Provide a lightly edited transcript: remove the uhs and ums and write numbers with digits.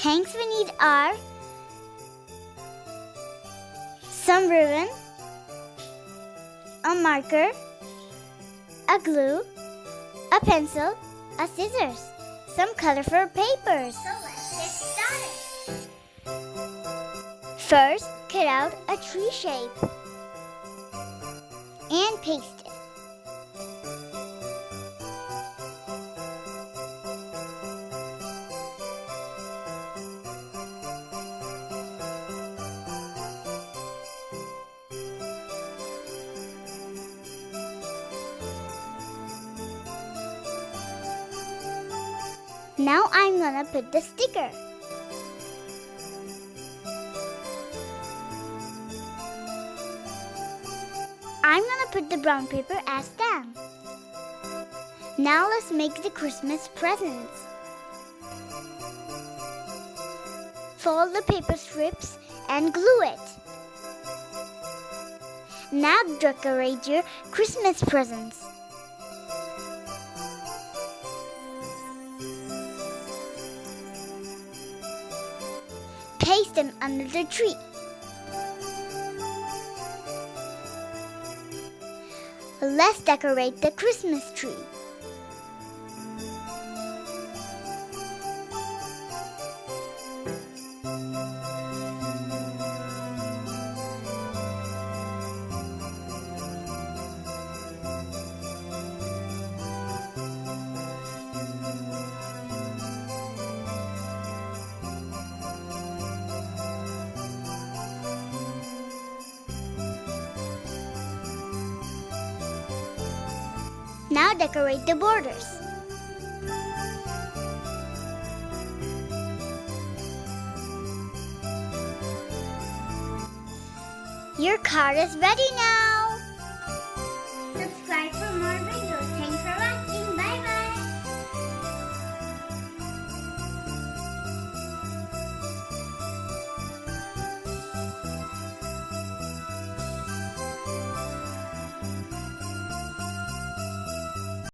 things we need are some ribbon, a marker, a glue, a pencil, a scissors, some colorful papers. So let's get started. First, cut out a tree shape and paste it. Now I'm gonna put the sticker. I'm gonna put the brown paper as stamp. Now let's make the Christmas presents. Fold the paper strips and glue it. Now decorate your Christmas presents. Place them under the tree. Let's decorate the Christmas tree. Now decorate the borders. Your card is ready now.